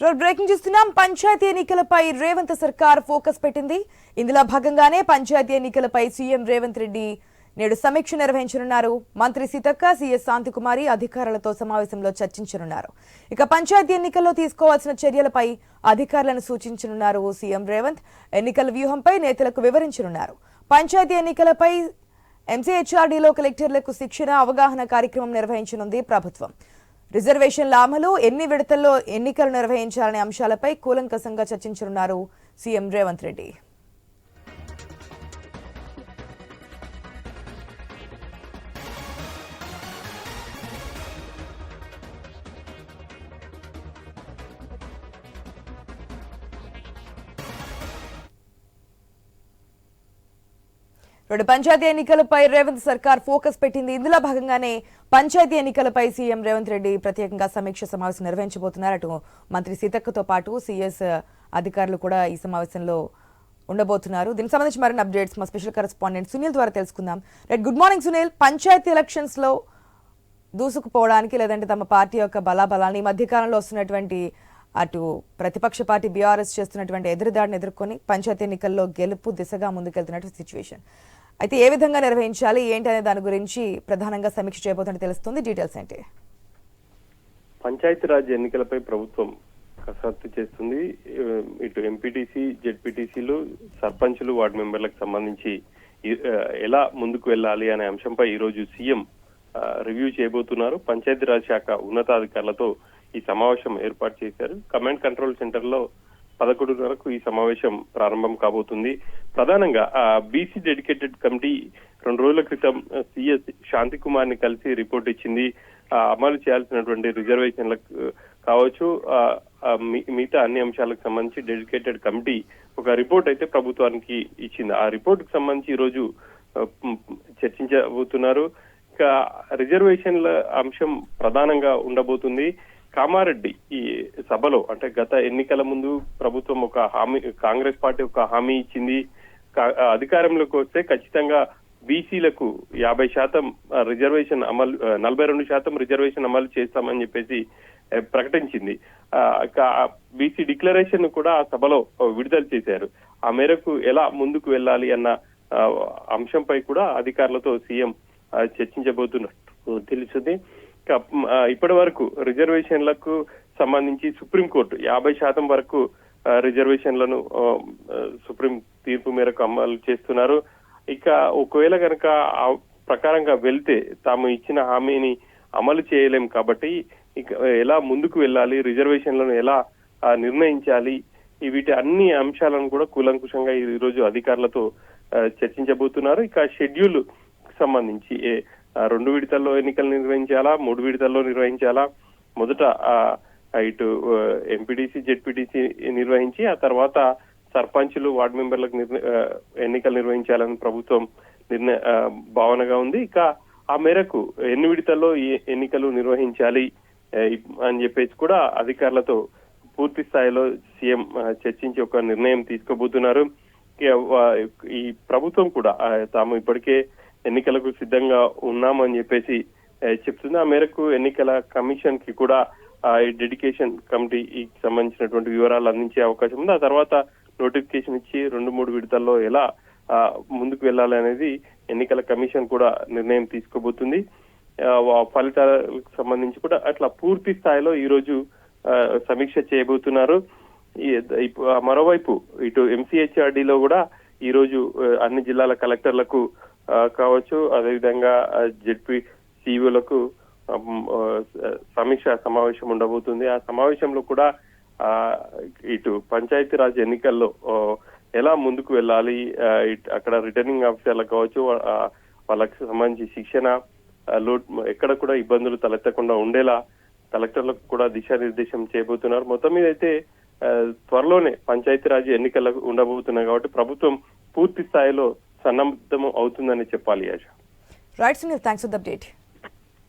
Breaking చూస్తున్నాం. పంచాయతీ ఎన్నికలపై రేవంత్ సర్కార్ ఫోకస్ పెట్టింది. ఇందులో భాగంగానే పంచాయతీ ఎన్నికలపై సీఎం రేవంత్ రెడ్డి నేడు సమీక్ష నిర్వహించనున్నారు. మంత్రి సీతక్క, సీఎస్ శాంతికుమారి అధికారులతో సమావేశంలో చర్చించనున్నారు. ఇక పంచాయతీ ఎన్నికల్లో తీసుకోవాల్సిన చర్యలపై అధికారులను సూచించనున్నారు సీఎం రేవంత్. ఎన్నికల వ్యూహంపై నేతలకు వివరించనున్నారు. పంచాయతీ ఎన్నికలపై ఎంసీహెచ్ఆర్డీలో కలెక్టర్లకు శిక్షణ, అవగాహన కార్యక్రమం నిర్వహించనుంది ప్రభుత్వం. రిజర్వేషన్ల అమలు, ఎన్ని విడతల్లో ఎన్నికలు నిర్వహించాలనే అంశాలపై కూలంకషంగా చర్చించనున్నారు సీఎం రేవంత్ రెడ్డి. పంచాయతీ ఎన్నికలపై రేవంత్ సర్కార్ ఫోకస్ పెట్టింది. ఇందులో భాగంగానే పంచాయతీ ఎన్నికలపై సీఎం రేవంత్ రెడ్డి ప్రత్యేకంగా సమీక్ష సమావేశం నిర్వహించబోతున్నారు. అటు మంత్రి సీతక్కతో పాటు సీఎస్ అధికారులు కూడా ఈ సమావేశంలో ఉండబోతున్నారు. దీనికి సంబంధించి మరిన్ని అప్డేట్స్ మా స్పెషల్ కరెస్పాండెంట్ సునీల్ ద్వారా తెలుసుకుందాం. Good morning Sunil. Panchayati elections లో దూసుకుపోవడానికి లేదంటే తమ పార్టీ యొక్క బలాబలాన్ని ఈ మధ్యకాలంలో వస్తున్నటువంటి అటు ప్రతిపక్ష పార్టీ బీఆర్ఎస్ చేస్తున్నటువంటి ఎదురుదాడిని ఎదుర్కొని పంచాయతీ ఎన్నికల్లో గెలుపు దిశగా ముందుకెళ్తున్నటువంటి సిచ్యువేషన్. అయితే ఏ విధంగా నిర్వహించాలి ఏంటి అనే దాని గురించి ప్రధానంగా సమీక్ష చేయబోతున్నట్టు తెలుస్తుంది. డీటెయిల్స్ ఏంటి? పంచాయతీరాజ్ ఎన్నికలపై ప్రభుత్వం కసరత్తు చేస్తుంది. ఇటు ఎంపీటీసీ, జెడ్పీటీసీలు, సర్పంచులు, వార్డు మెంబర్లకు సంబంధించి ఎలా ముందుకు వెళ్ళాలి అనే అంశంపై ఈ రోజు సీఎం రివ్యూ చేయబోతున్నారు. పంచాయతీరాజ్ శాఖ ఉన్నతాధికారులతో ఈ సమావేశం ఏర్పాటు చేశారు. కమాండ్ కంట్రోల్ సెంటర్ లో 11:30కు ఈ సమావేశం ప్రారంభం కాబోతుంది. ప్రధానంగా బీసీ డెడికేటెడ్ కమిటీ 2 రోజుల క్రితం సీఎస్ శాంతికుమార్ ని కలిసి రిపోర్ట్ ఇచ్చింది. అమలు చేయాల్సినటువంటి రిజర్వేషన్లకు కావచ్చు, మిగతా అన్ని అంశాలకు సంబంధించి డెడికేటెడ్ కమిటీ ఒక రిపోర్ట్ అయితే ప్రభుత్వానికి ఇచ్చింది. ఆ రిపోర్ట్ కు సంబంధించి ఈ రోజు చర్చించబోతున్నారు. ఇక రిజర్వేషన్ల అంశం ప్రధానంగా ఉండబోతుంది. కామారెడ్డి ఈ సభలో అంటే గత ఎన్నికల ముందు ప్రభుత్వం ఒక హామీ, కాంగ్రెస్ పార్టీ ఒక హామీ ఇచ్చింది. అధికారంలోకి వస్తే ఖచ్చితంగా బీసీలకు 50% రిజర్వేషన్ అమలు, 42% రిజర్వేషన్ అమలు చేస్తామని చెప్పేసి ప్రకటించింది. బీసీ డిక్లరేషన్ కూడా ఆ సభలో విడుదల చేశారు. ఆ మేరకు ఎలా ముందుకు వెళ్ళాలి అన్న అంశంపై కూడా అధికారులతో సీఎం చర్చించబోతున్నట్టు తెలుస్తుంది. ఇప్పటి వరకు రిజర్వేషన్లకు సంబంధించి సుప్రీంకోర్టు 50% వరకు రిజర్వేషన్లను సుప్రీం తీర్పు మేరకు అమలు చేస్తున్నారు. ఇక ఒకవేళ కనుక ఆ ప్రకారంగా వెళ్తే తాము ఇచ్చిన హామీని అమలు చేయలేం కాబట్టి ఇక ఎలా ముందుకు వెళ్ళాలి, రిజర్వేషన్లను ఎలా నిర్ణయించాలి, వీటి అన్ని అంశాలను కూడా కూలంకుషంగా ఈ రోజు అధికారులతో చర్చించబోతున్నారు. ఇక షెడ్యూల్ సంబంధించి 2 విడతల్లో ఎన్నికలు నిర్వహించాలా, 3 విడతల్లో నిర్వహించాలా, మొదట ఇటు ఎంపీటీసీ, జెడ్పీటీసీ నిర్వహించి ఆ తర్వాత సర్పంచులు, వార్డు మెంబర్లకు ఎన్నికలు నిర్వహించాలని ప్రభుత్వం భావనగా ఉంది. ఇక ఆ మేరకు ఎన్ని విడతల్లో ఎన్నికలు నిర్వహించాలి అని చెప్పేసి కూడా అధికారులతో పూర్తి స్థాయిలో సీఎం చర్చించి ఒక నిర్ణయం తీసుకోబోతున్నారు. ఈ ప్రభుత్వం కూడా తాము ఇప్పటికే ఎన్నికలకు సిద్ధంగా ఉన్నామని చెప్పేసి చెప్తుంది. ఆ మేరకు ఎన్నికల కమిషన్ కి కూడా డెడికేషన్ కమిటీకి సంబంధించినటువంటి వివరాలు అందించే అవకాశం ఉంది. ఆ తర్వాత నోటిఫికేషన్ ఇచ్చి 2-3 విడతల్లో ఎలా ముందుకు వెళ్ళాలి అనేది ఎన్నికల కమిషన్ కూడా నిర్ణయం తీసుకోబోతుంది. ఫలితాలకు సంబంధించి కూడా అట్లా పూర్తి స్థాయిలో ఈ రోజు సమీక్ష చేయబోతున్నారు. మరోవైపు ఇటు ఎంసీహెచ్ఆర్డీలో కూడా ఈ రోజు అన్ని జిల్లాల కలెక్టర్లకు కావచ్చు, అదేవిధంగా జెడ్పీ సిఇఓలకు సమీక్ష సమావేశం ఉండబోతుంది. ఆ సమావేశంలో కూడా ఇటు పంచాయతీరాజ్ ఎన్నికల్లో ఎలా ముందుకు వెళ్ళాలి, అక్కడ రిటర్నింగ్ ఆఫీసర్లకు కావచ్చు, వాళ్ళకి సంబంధించి శిక్షణ, ఎక్కడ కూడా ఇబ్బందులు తలెత్తకుండా ఉండేలా కలెక్టర్లకు కూడా దిశానిర్దేశం చేయబోతున్నారు. మొత్తం మీద అయితే త్వరలోనే పంచాయతీరాజ్ ఎన్నికలకు ఉండబోతున్నాయి కాబట్టి ప్రభుత్వం పూర్తి స్థాయిలో సన్నద్ధం అవుతుందని చెప్పాలి. Right Sunil, thanks for the update.